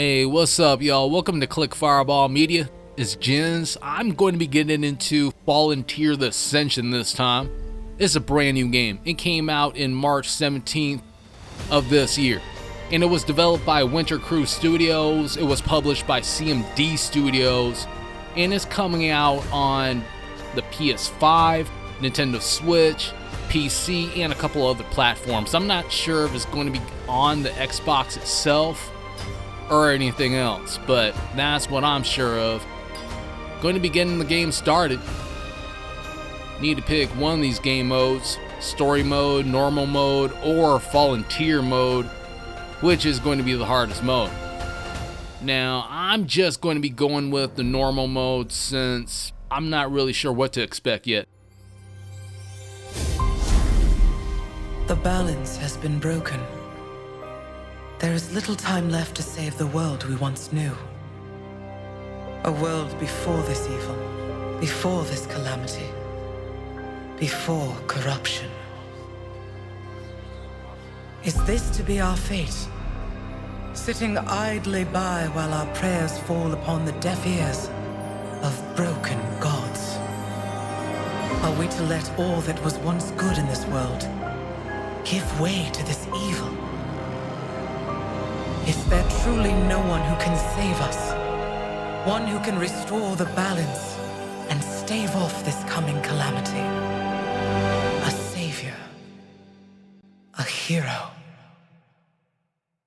Hey, what's up, y'all? Welcome to Click Fireball Media. It's Jens. I'm going to be getting into Thur the Ascension this time. It's a brand new game. It came out in March 17th of this year, and it was developed by Winter Crew Studios. It was published by CMD Studios, and it's coming out on the PS5, Nintendo Switch, PC, and a couple other platforms. I'm not sure if it's going to be on the Xbox itself or anything else, but that's what I'm sure of. Going to be getting the game started. Need to pick one of these game modes: story mode, normal mode, or volunteer mode, which is going to be the hardest mode. Now, I'm just going to be going with the normal mode since I'm not really sure what to expect yet. The balance has been broken. There is little time left to save the world we once knew. A world before this evil, before this calamity, before corruption. Is this to be our fate? Sitting idly by while our prayers fall upon the deaf ears of broken gods? Are we to let all that was once good in this world give way to this evil? Is there truly no one who can save us? One who can restore the balance and stave off this coming calamity? A savior. A hero.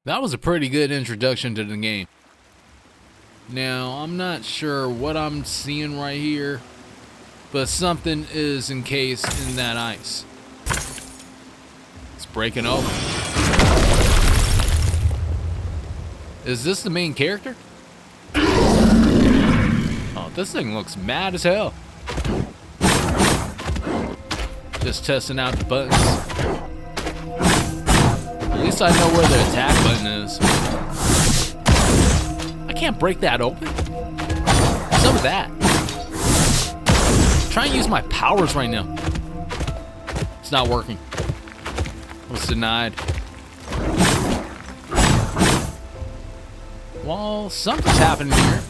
That was a pretty good introduction to the game. Now, I'm not sure what I'm seeing right here, but something is encased in that ice. It's breaking open. Is this the main character? Oh, this thing looks mad as hell. Just testing out the buttons. At least I know where the attack button is. I can't break that open. What's up with that? I'm trying to use my powers right now. It's not working. I was denied. Well, something's happening here.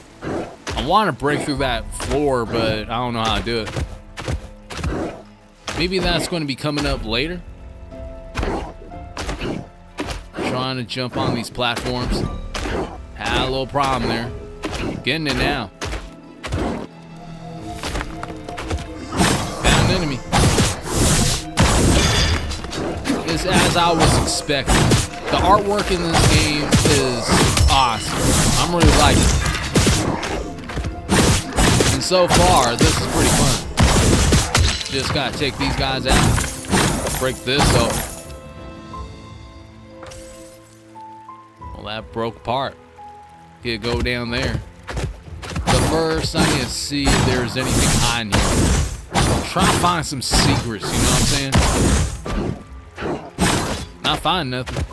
I want to break through that floor, but I don't know how to do it. Maybe that's going to be coming up later. Trying to jump on these platforms. Had a little problem there. Getting it now. Found an enemy. It's as I was expecting. The artwork in this game is awesome. I'm really liking it. And so far, this is pretty fun. Just gotta take these guys out. Break this open. Well, that broke apart. Could go down there. But first, I need to see if there's anything hiding here. Try to find some secrets, you know what I'm saying? Not finding nothing.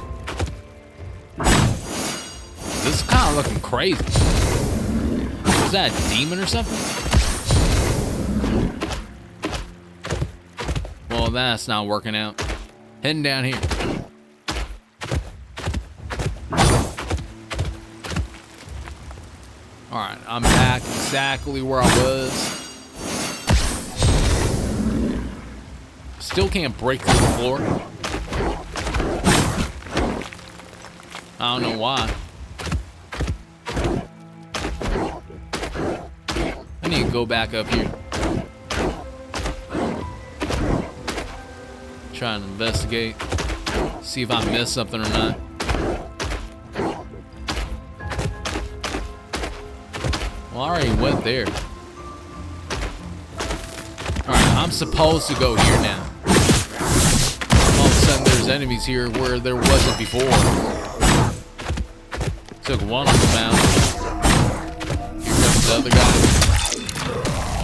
This is kind of looking crazy. Is that a demon or something? Well, that's not working out. Heading down here. Alright, I'm back exactly where I was. Still can't break through the floor. I don't know why. I need to go back up here. Try and investigate. See if I missed something or not. Well, I already went there. Alright, I'm supposed to go here now. All of a sudden there's enemies here where there wasn't before. Took one of them out. Here comes the other guy.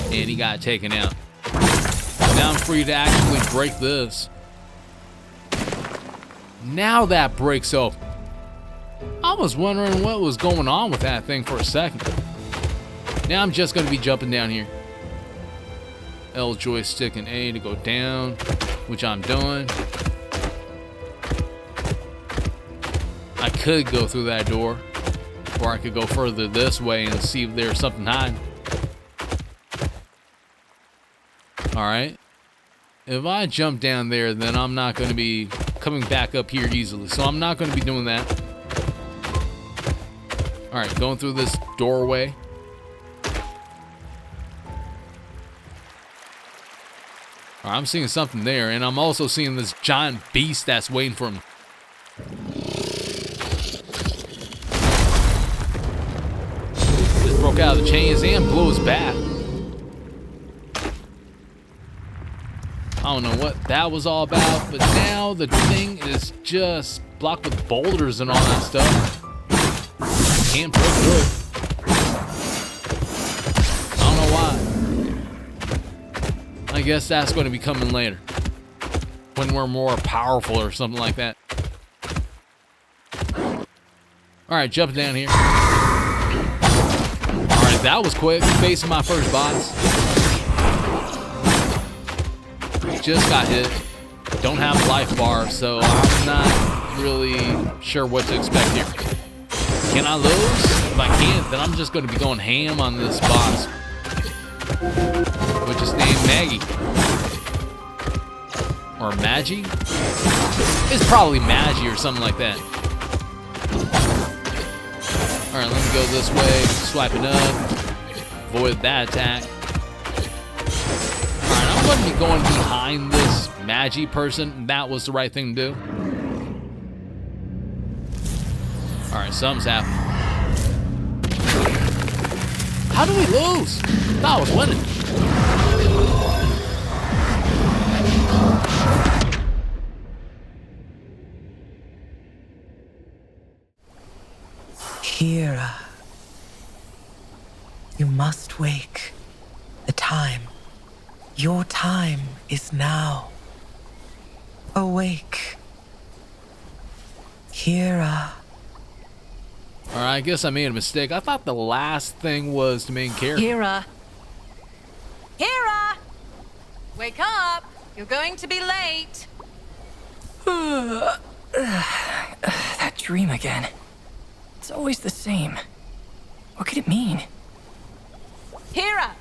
And he got taken out. Now I'm free to actually break this. Now that breaks open. I was wondering what was going on with that thing for a second. Now I'm just going to be jumping down here. L joystick and A to go down, which I'm doing. I could go through that door. Or I could go further this way and see if there's something hiding. Alright. If I jump down there, then I'm not going to be coming back up here easily. So I'm not going to be doing that. Alright, going through this doorway. Alright, I'm seeing something there. And I'm also seeing this giant beast that's waiting for me. Just broke out of the chains and blew his back. I don't know what that was all about, but now the thing is just blocked with boulders and all that stuff. Can't break through it. I don't know why. I guess that's going to be coming later. When we're more powerful or something like that. Alright, jump down here. Alright, that was quick. Facing my first boss. Just got hit. Don't have a life bar, so I'm not really sure what to expect here. Can I lose? If I can't, then I'm just going to be going ham on this boss, which is named Maggie. Or Maggie? It's probably Maggie or something like that. Alright, let me go this way. Swipe it up. Avoid that attack. Alright, I'm going to be going behind this Maggie person. That was the right thing to do. Alright, something's happening. How do we lose? I thought I was winning. Kira, you must wake. The time. Your time is now. Awake. Kira. Alright, I guess I made a mistake. I thought the last thing was the main character. Kira. Kira! Wake up! You're going to be late. That dream again. It's always the same. What could it mean? Kira!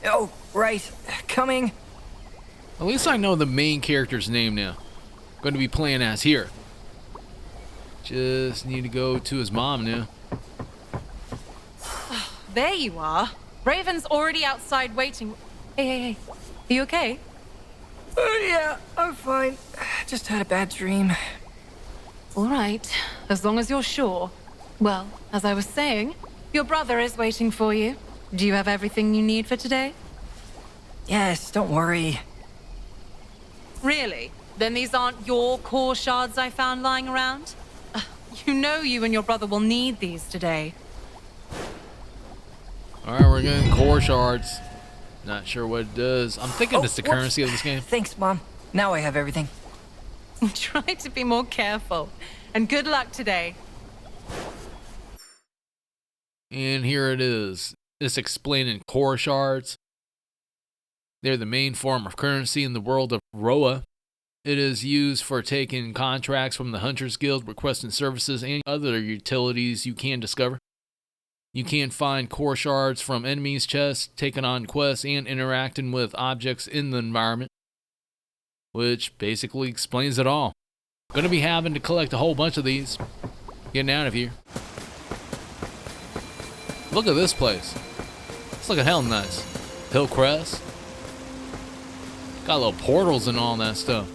Oh, right. Coming. At least I know the main character's name now. Going to be playing as here. Just need to go to his mom now. There you are. Raven's already outside waiting. Hey. Are you okay? Yeah, I'm fine. Just had a bad dream. All right, as long as you're sure. Well, as I was saying, your brother is waiting for you. Do you have everything you need for today? Yes, don't worry. Really? Then these aren't your core shards I found lying around? You know you and your brother will need these today. Alright, we're getting core shards. Not sure what it does. I'm thinking it's the currency of this game. Thanks, Mom. Now I have everything. Try to be more careful. And good luck today. And here it is. It's explaining core shards. They're the main form of currency in the world of Roa. It is used for taking contracts from the Hunters Guild, requesting services, and other utilities you can discover. You can find core shards from enemies' chests, taking on quests, and interacting with objects in the environment. Which basically explains it all. Gonna be having to collect a whole bunch of these. Getting out of here. Look at this place. It's looking hell nice. Hillcrest. Got little portals and all that stuff.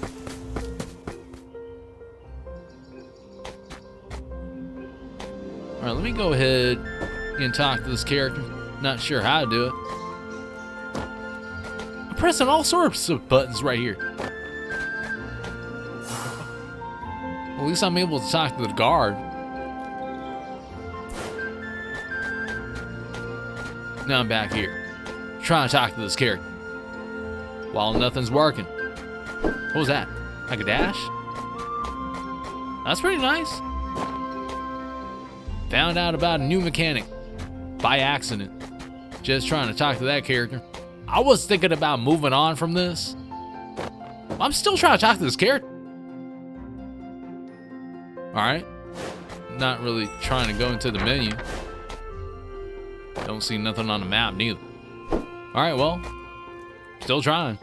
Alright, let me go ahead and talk to this character. Not sure how to do it. I'm pressing all sorts of buttons right here. At least I'm able to talk to the guard. Now I'm back here. Trying to talk to this character. While nothing's working. What was that? Like a dash? That's pretty nice. Found out about a new mechanic. By accident. Just trying to talk to that character. I was thinking about moving on from this. I'm still trying to talk to this character. Alright. not really trying to go into the menu. Don't see nothing on the map neither. Alright, well, still trying.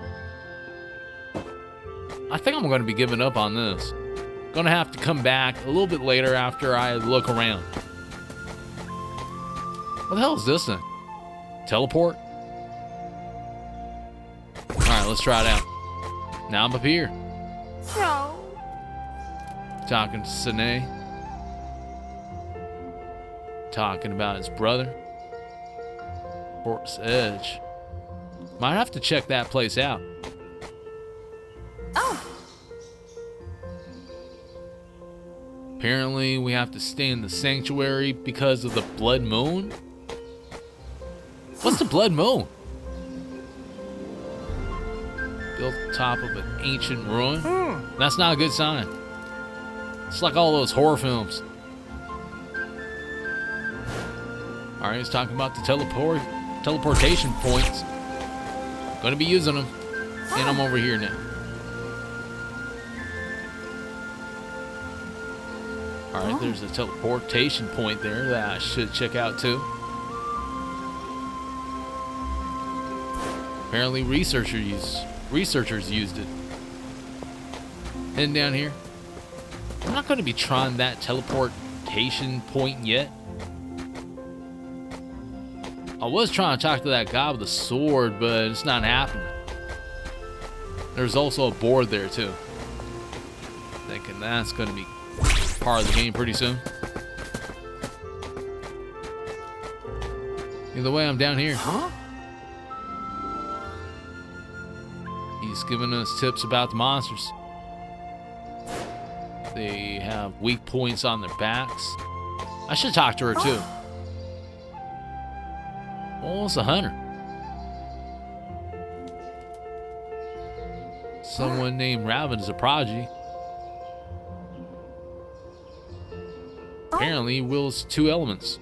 I think I'm going to be giving up on this. Gonna have to come back a little bit later after I look around. What the hell is this thing? Teleport? Alright, let's try it out. Now I'm up here. No. Talking to Sine. Talking about his brother. Port's Edge. Might have to check that place out. Oh. Apparently, we have to stay in the sanctuary because of the blood moon. What's the blood moon? Built on top of an ancient ruin. That's not a good sign. It's like all those horror films. Alright, he's talking about the teleportation points. Gonna be using them. And I'm over here now. Alright, there's a teleportation point there that I should check out too. Apparently researchers used it. Heading down here. I'm not going to be trying that teleportation point yet. I was trying to talk to that guy with the sword, but it's not happening. There's also a board there too. Thinking that's going to be part of the game pretty soon. Either way, I'm down here. Huh? He's giving us tips about the monsters. They have weak points on their backs. I should talk to her too. Oh, it's a hunter. Someone named Raven is a prodigy. Apparently, he wields 2 elements.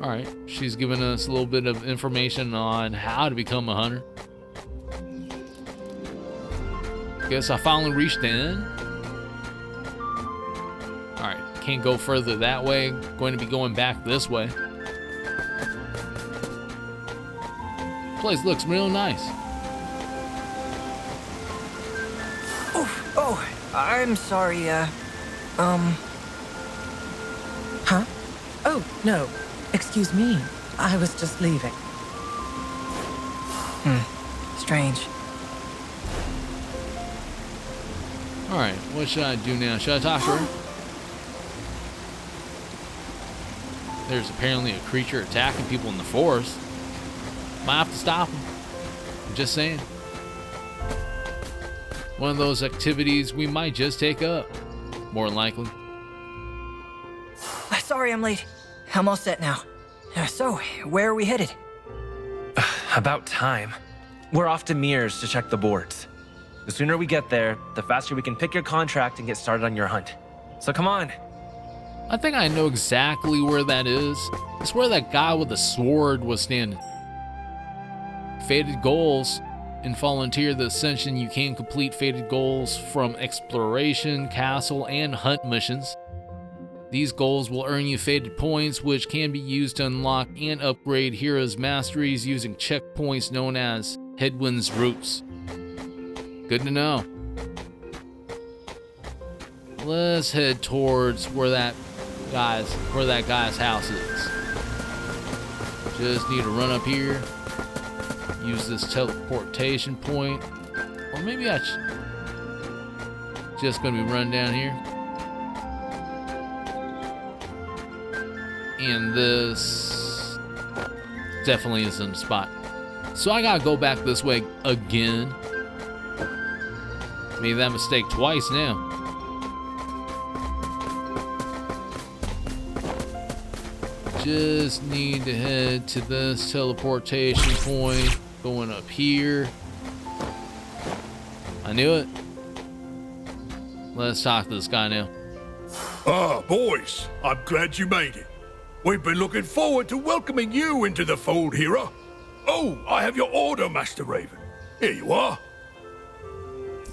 Alright, she's giving us a little bit of information on how to become a hunter. Guess I finally reached the end. Alright, can't go further that way. Going to be going back this way. Place looks real nice. Oh, I'm sorry, Huh? Oh, no. Excuse me. I was just leaving. Strange. Alright, what should I do now? Should I talk to her? There's apparently a creature attacking people in the forest. Might have to stop him. I'm just saying. One of those activities we might just take up. More than likely. Sorry I'm late. I'm all set now. So, where are we headed? About time. We're off to Mears to check the boards. The sooner we get there, the faster we can pick your contract and get started on your hunt. So come on. I think I know exactly where that is. It's where that guy with the sword was standing. Fated goals. In Volunteer the Ascension, you can complete fated goals from exploration, castle, and hunt missions. These goals will earn you fated points, which can be used to unlock and upgrade heroes' masteries using checkpoints known as Headwind's Roots. Good to know. Let's head towards where that guy's house is. Just need to run up here, use this teleportation point, or maybe I just gonna be running down here. And this definitely isn't the spot. So I gotta go back this way again. Made that mistake twice now. Just need to head to this teleportation point. Going up here. I knew it. Let's talk to this guy now. Ah, boys, I'm glad you made it. We've been looking forward to welcoming you into the fold, hero. Oh, I have your order, Master Raven. Here you are.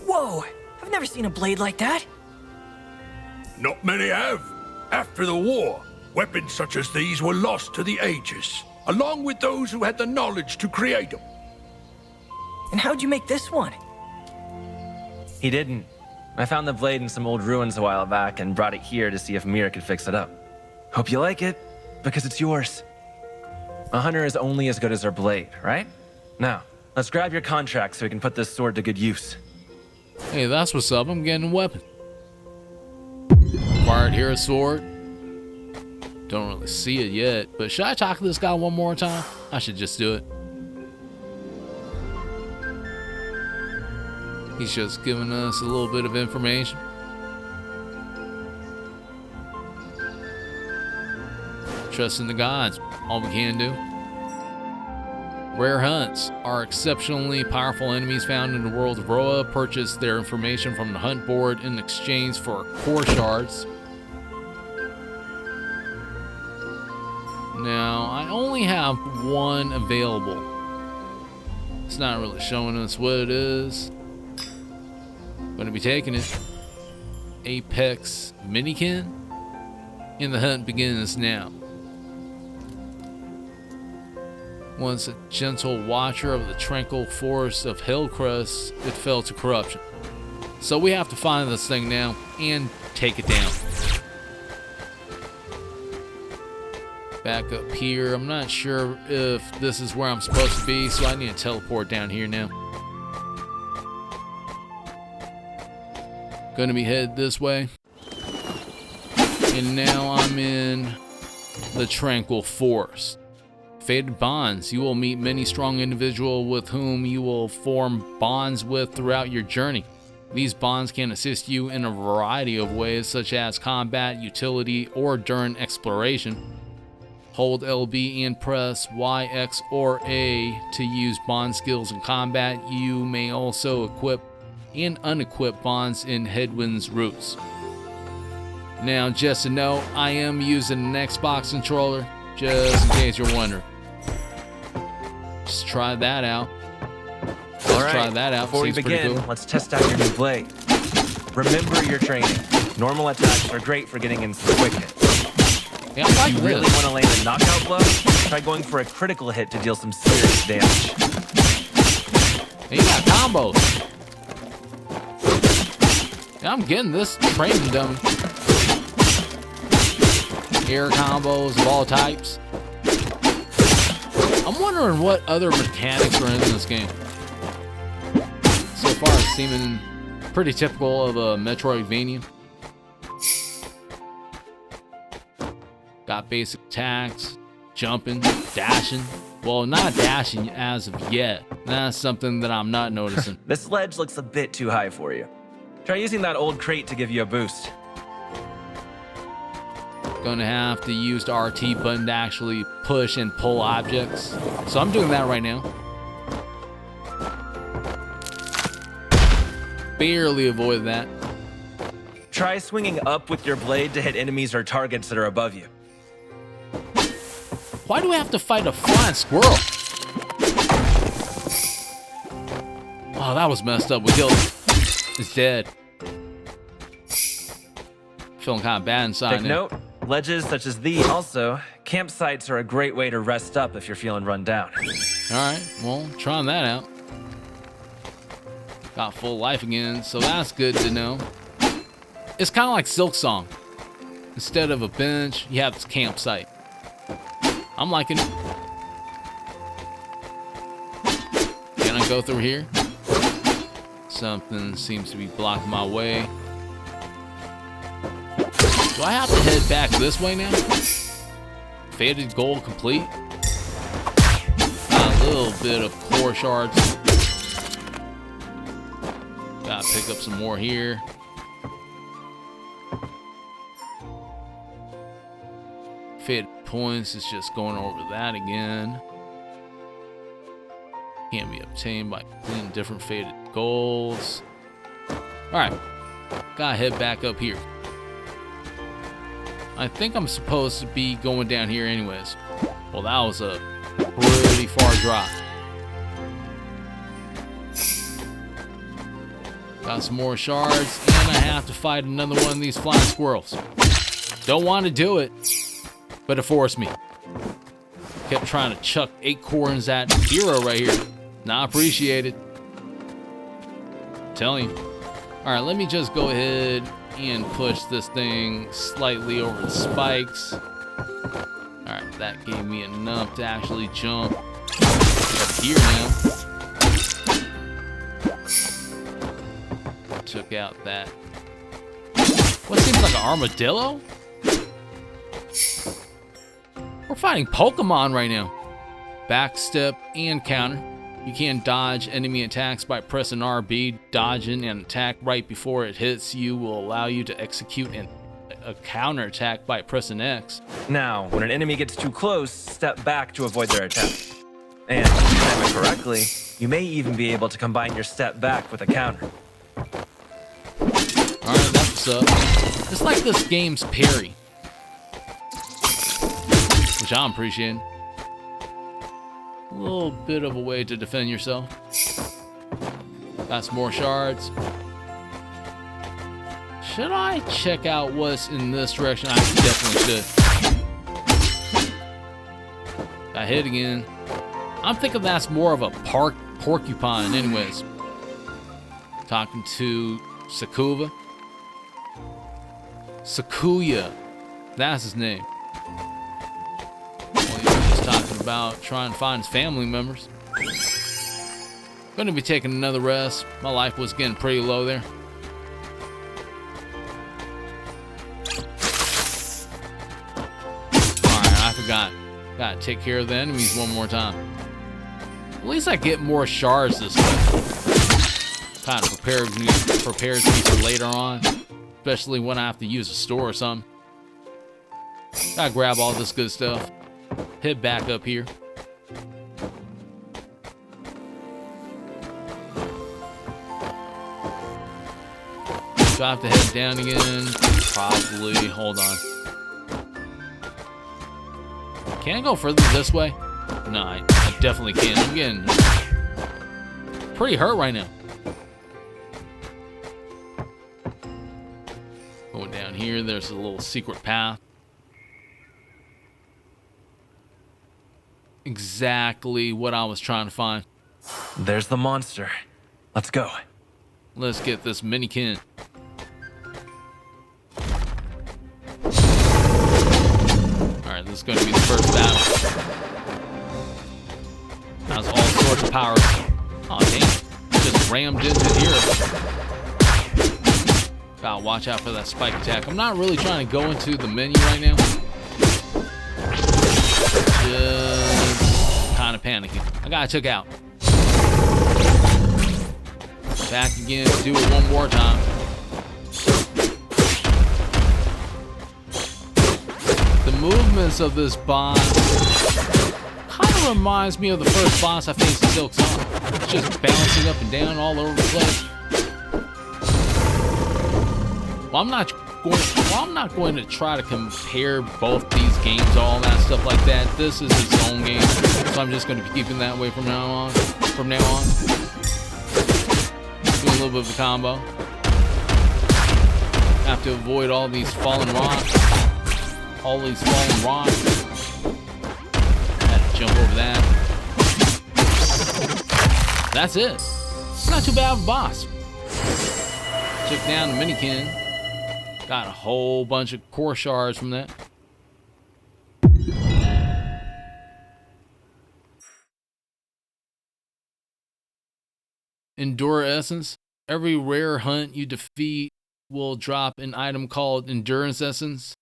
Whoa, I've never seen a blade like that. Not many have. After the war, weapons such as these were lost to the ages, along with those who had the knowledge to create them. And how'd you make this one? He didn't. I found the blade in some old ruins a while back and brought it here to see if Mir could fix it up. Hope you like it, because it's yours. A hunter is only as good as their blade, right? Now, let's grab your contract so we can put this sword to good use. Hey, that's what's up. I'm getting a weapon. Acquired here a sword. Don't really see it yet, but should I talk to this guy one more time? I should just do it. He's just giving us a little bit of information. Trust in the gods, all we can do. Rare hunts are exceptionally powerful enemies found in the world of Roa. Purchase their information from the hunt board in exchange for core shards. Now, I only have one available. It's not really showing us what it is. Gonna be taking it. Apex Minikin. And the hunt begins now. Once a gentle watcher of the tranquil forest of Hillcrest, it fell to corruption. So we have to find this thing now and take it down. Back up here. I'm not sure if this is where I'm supposed to be, so I need to teleport down here now. Gonna be headed this way. And now I'm in the tranquil forest. Fated bonds. You will meet many strong individuals with whom you will form bonds with throughout your journey. These bonds can assist you in a variety of ways, such as combat, utility, or during exploration. Hold LB and press Y, X, or A to use bond skills in combat. You may also equip and unequip bonds in Headwind's routes. Now, just to know, I am using an Xbox controller, just in case you're wondering. Just try that out. Try that out. Before we Seems pretty begin, cool. let's test out your new blade. Remember your training. Normal attacks are great for getting in some quick hits. Yeah, I like If you this. really want to land a knockout blow, try going for a critical hit to deal some serious damage. Hey, you got combos. Yeah, I'm getting this training dummy. Air combos of all types. I'm wondering what other mechanics are in this game. So far, it's seeming pretty typical of a Metroidvania. Got basic attacks, jumping, dashing. Well, not dashing as of yet. That's something that I'm not noticing. This ledge looks a bit too high for you. Try using that old crate to give you a boost. Gonna have to use the RT button to actually push and pull objects. So I'm doing that right now. Barely avoid that. Try swinging up with your blade to hit enemies or targets that are above you. Why do we have to fight a flying squirrel? Oh, that was messed up. We killed him. It's dead. Feeling kind of bad inside Take now. note, ledges such as these. Also, campsites are a great way to rest up if you're feeling run down. Alright, well, trying that out. Got full life again, so that's good to know. It's kind of like Silk Song. Instead of a bench, you have this campsite. I'm liking it. Can I go through here? Something seems to be blocking my way. Do I have to head back this way now? Faded goal complete. Got a little bit of core shards. Gotta pick up some more here. Faded points is just going over that again. Can be obtained by completing different faded goals. Alright, gotta head back up here. I think I'm supposed to be going down here anyways. Well, that was a pretty far drop. Got some more shards, and I have to fight another one of these flying squirrels. Don't want to do it, but it forced me. Kept trying to chuck acorns at hero right here. Not appreciated. Telling you. Alright, let me just go ahead and push this thing slightly over the spikes. Alright, that gave me enough to actually jump up here now. Took out that. What seems like an armadillo? We're fighting Pokemon right now. Backstep and counter. You can dodge enemy attacks by pressing RB. Dodging an attack right before it hits you will allow you to execute a counter attack by pressing X. Now, when an enemy gets too close, step back to avoid their attack. And if you time it correctly, you may even be able to combine your step back with a counter. Alright, that's what's up. It's like this game's parry, which I'm appreciating. A little bit of a way to defend yourself. Got some more shards. Should I check out what's in this direction? I definitely should. Got hit again. I'm thinking that's more of a porcupine anyways. Talking to Sakuya. That's his name. Well, he was just talking about trying to find his family members. Gonna be taking another rest. My life was getting pretty low there. Alright, I forgot. Gotta take care of the enemies one more time. At least I get more shards this time. Kind of prepares me for later on. Especially when I have to use a store or something. Gotta grab all this good stuff. Head back up here. Do I have to head down again? Probably. Hold on. Can I go further this way? No, I definitely can't. I'm getting pretty hurt right now. Going down here, there's a little secret path. Exactly what I was trying to find. There's the monster. Let's go. Let's get this minikin. Alright, this is going to be the first battle. Has all sorts of powers. Oh, damn. Just rammed into here. Gotta watch out for that spike attack. I'm not really trying to go into the menu right now. Just kind of panicking. I got took out. Back again. Do it one more time. The movements of this boss kind of reminds me of the first boss I faced in Silk Song. It's just bouncing up and down all over the place. Well, I'm not going to try to compare both these games, all that stuff like that. This is its own game, so I'm just going to be keeping that way from now on. Doing a little bit of a combo. Have to avoid all these fallen rocks. Had to jump over that. That's it. It's not too bad of a boss. Took down the minikin. Got a whole bunch of core shards from that. Endure Essence. Every rare hunt you defeat will drop an item called Endurance Essence.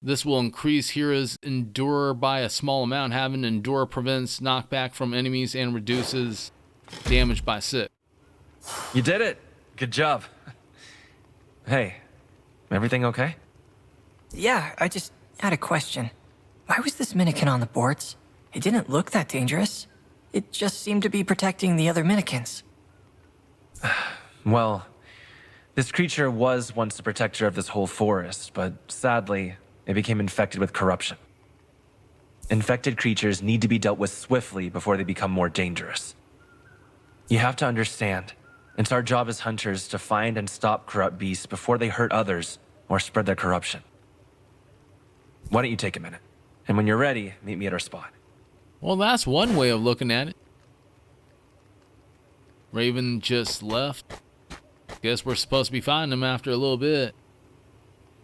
This will increase heroes' endure by a small amount. Having endure prevents knockback from enemies and reduces damage by 6. You did it. Good job. Hey, everything okay? Yeah, I just had a question. Why was this Minikin on the boards? It didn't look that dangerous. It just seemed to be protecting the other Minikins. Well, this creature was once the protector of this whole forest, but sadly, it became infected with corruption. Infected creatures need to be dealt with swiftly before they become more dangerous. You have to understand, It's our job as hunters to find and stop corrupt beasts before they hurt others or spread their corruption. Why don't you take a minute? And when you're ready, meet me at our spot. Well, that's one way of looking at it. Raven just left. Guess we're supposed to be finding him after a little bit.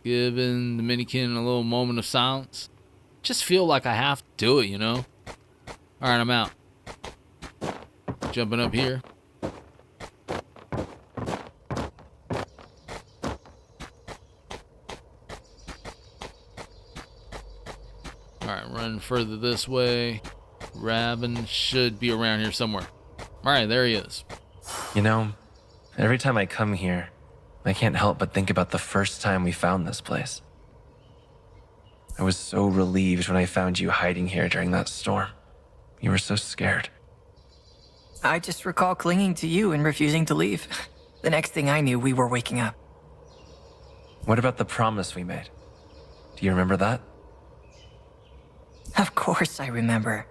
Giving the Minikin a little moment of silence. Just feel like I have to do it, you know? Alright, I'm out. Jumping up here. Alright, run further this way. Raven should be around here somewhere. Alright, there he is. You know, every time I come here, I can't help but think about the first time we found this place. I was so relieved when I found you hiding here during that storm. You were so scared. I just recall clinging to you and refusing to leave. The next thing I knew, we were waking up. What about the promise we made? Do you remember that? Of course I remember.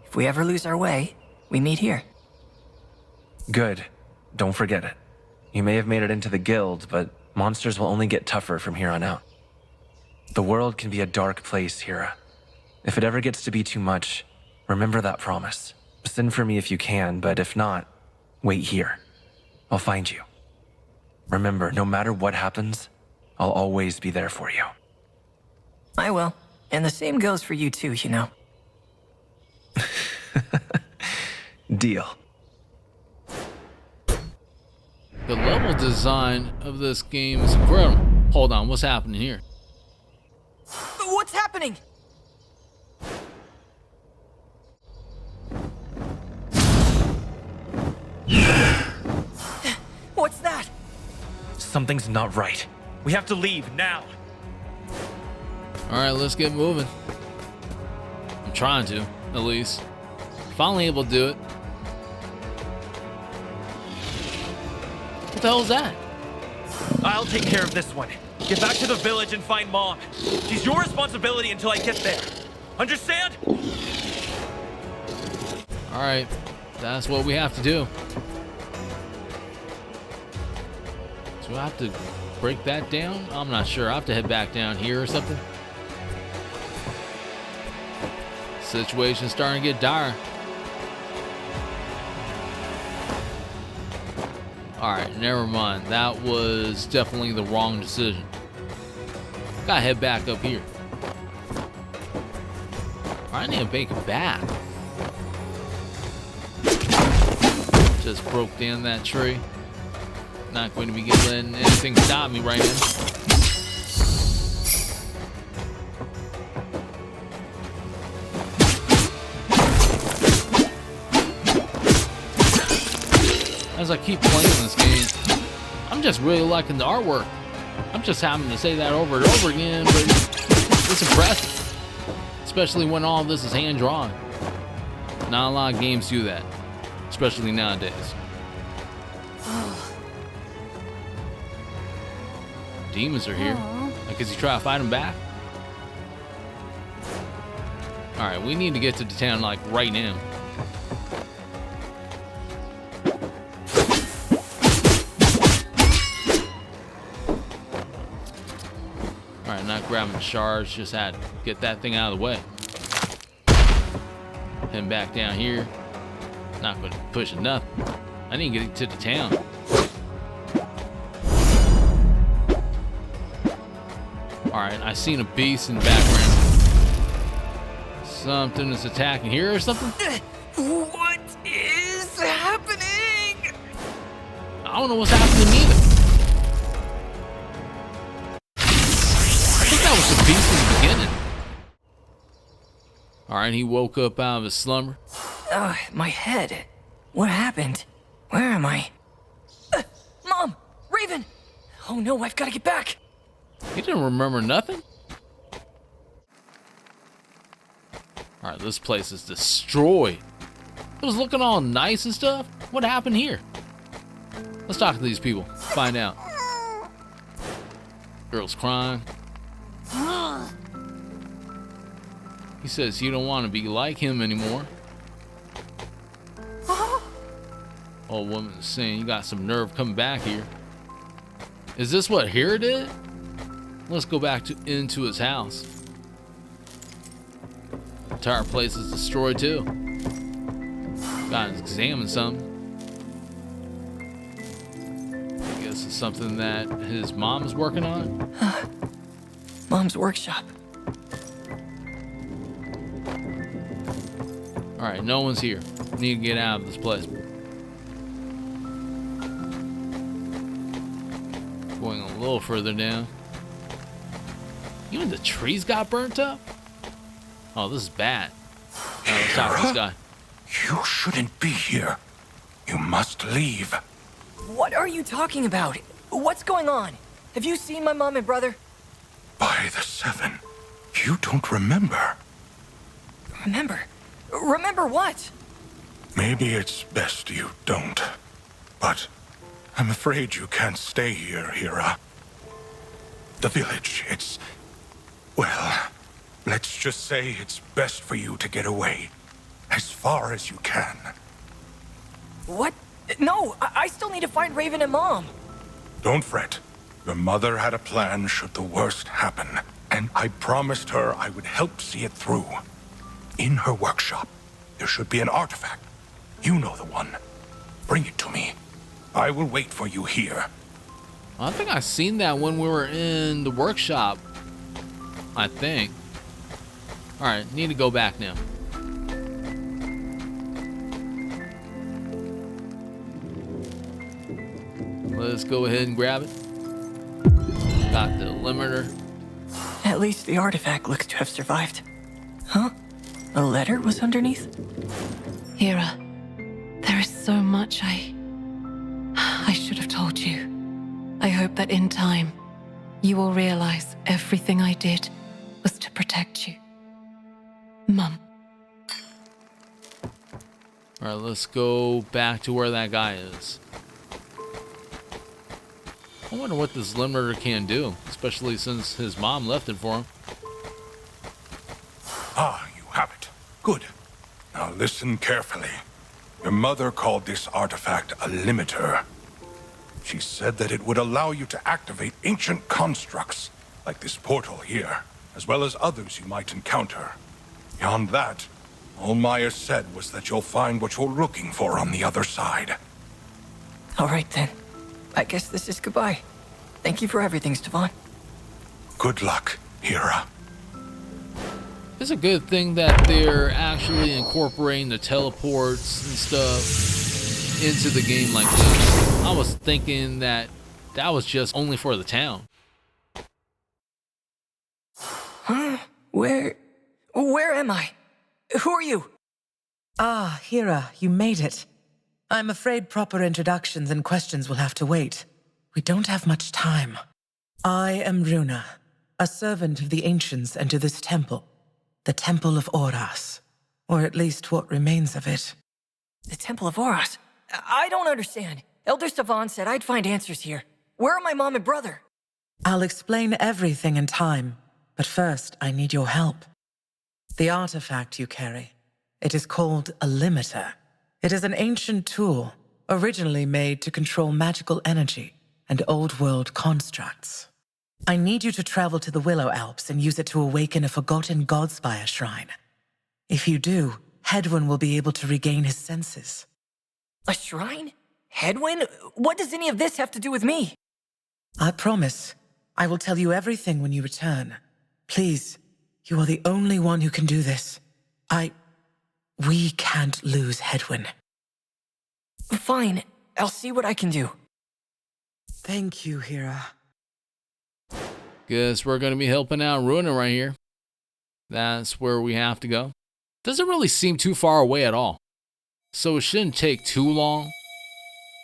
If we ever lose our way, we meet here. Good. Don't forget it. You may have made it into the guild, but monsters will only get tougher from here on out. The world can be a dark place, Hira. If it ever gets to be too much, remember that promise. Send for me if you can, but if not, wait here. I'll find you. Remember, no matter what happens, I'll always be there for you. I will. And the same goes for you too, you know. Deal. The level design of this game is incredible. Hold on, what's happening here? What's happening? What's that? Something's not right. We have to leave now. Alright, let's get moving. I'm trying to, at least. Finally able to do it. What the hell is that? I'll take care of this one. Get back to the village and find Mom. She's your responsibility until I get there. Understand? Alright, that's what we have to do. So I have to break that down? I'm not sure. I have to head back down here or something. Situation's starting to get dire. Alright, never mind. That was definitely the wrong decision. Gotta head back up here. I need to make it back. Just broke down that tree. Not going to be letting anything stop me right now. As I keep playing this game, I'm just really liking the artwork. I'm just having to say that over and over again, but it's impressive. Especially when all of this is hand-drawn. Not a lot of games do that, especially nowadays. Demons are here. Like, is he trying to fight them back? Alright, we need to get to the town, like, right now. Alright, not grabbing the shards, just had to get that thing out of the way. Heading back down here. Not going to push enough. I need to get to the town. Alright, I seen a beast in the background. Something is attacking here or something? What is happening? I don't know what's happening either. I think that was the beast in the beginning. Alright, he woke up out of his slumber. My head. What happened? Where am I? Mom! Raven! Oh no, I've got to get back! He didn't remember nothing? Alright, this place is destroyed. It was looking all nice and stuff. What happened here? Let's talk to these people. Find out. Girl's crying. He says you don't want to be like him anymore. Old woman is saying, you got some nerve coming back here. Is this what Hera did? Let's go back into his house. The entire place is destroyed too. Gotta examine something. I guess it's something that his mom's working on. Mom's workshop. Alright, no one's here. Need to get out of this place. Going a little further down. Even the trees got burnt up? Oh, this is bad. Let's talk to this guy. You shouldn't be here. You must leave. What are you talking about? What's going on? Have you seen my mom and brother? By the seven, you don't remember. Remember? Remember what? Maybe it's best you don't. But I'm afraid you can't stay here, Hera. The village, well, let's just say it's best for you to get away. As far as you can. What? No, I still need to find Raven and Mom. Don't fret. Your mother had a plan should the worst happen, and I promised her I would help see it through. In her workshop, there should be an artifact. You know the one. Bring it to me. I will wait for you here. I think I seen that when we were in the workshop. I think. Alright, need to go back now. Let's go ahead and grab it. Got the limiter. At least the artifact looks to have survived. Huh? A letter was underneath? Hera, there is so much I should have told you. I hope that in time, you will realize everything I did was to protect you. Mum. Alright, let's go back to where that guy is. I wonder what this limiter can do, especially since his mom left it for him. Ah, you have it. Good. Now listen carefully. Your mother called this artifact a limiter. She said that it would allow you to activate ancient constructs, like this portal here, as well as others you might encounter. Beyond that, all Maya said was that you'll find what you're looking for on the other side. All right then. I guess this is goodbye. Thank you for everything, Stefan. Good luck, Hera. It's a good thing that they're actually incorporating the teleports and stuff into the game like this. I was thinking that was just only for the town. Huh? Where am I? Who are you? Ah, Hera, you made it. I'm afraid proper introductions and questions will have to wait. We don't have much time. I am Runa, a servant of the Ancients and to this temple. The Temple of Oras. Or at least what remains of it. The Temple of Oras? I don't understand. Elder Stefan said I'd find answers here. Where are my mom and brother? I'll explain everything in time, but first I need your help. The artifact you carry. It is called a limiter. It is an ancient tool, originally made to control magical energy and old-world constructs. I need you to travel to the Willow Alps and use it to awaken a forgotten Godspire shrine. If you do, Hedwyn will be able to regain his senses. A shrine? Hedwyn? What does any of this have to do with me? I promise. I will tell you everything when you return. Please, you are the only one who can do this. We can't lose Hedwyn. Fine. I'll see what I can do. Thank you, Hera. Guess we're going to be helping out Runa right here. That's where we have to go. Doesn't really seem too far away at all. So it shouldn't take too long.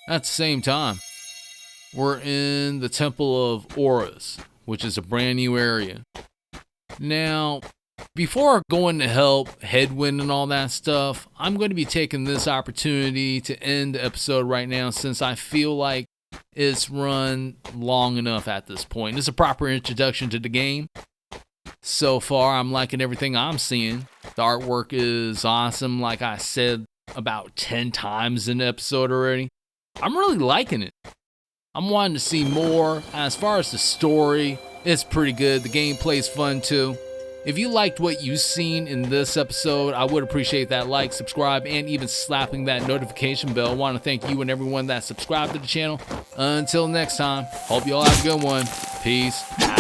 At the same time, we're in the Temple of Oras, which is a brand new area. Now, before going to help Hedwyn and all that stuff, I'm going to be taking this opportunity to end the episode right now since I feel like it's run long enough at this point. It's a proper introduction to the game. So far, I'm liking everything I'm seeing. The artwork is awesome, like I said about 10 times in the episode already. I'm really liking it. I'm wanting to see more. As far as the story, it's pretty good. The gameplay's fun too. If you liked what you've seen in this episode, I would appreciate that like, subscribe, and even slapping that notification bell. I want to thank you and everyone that subscribed to the channel. Until next time, hope you all have a good one. Peace out.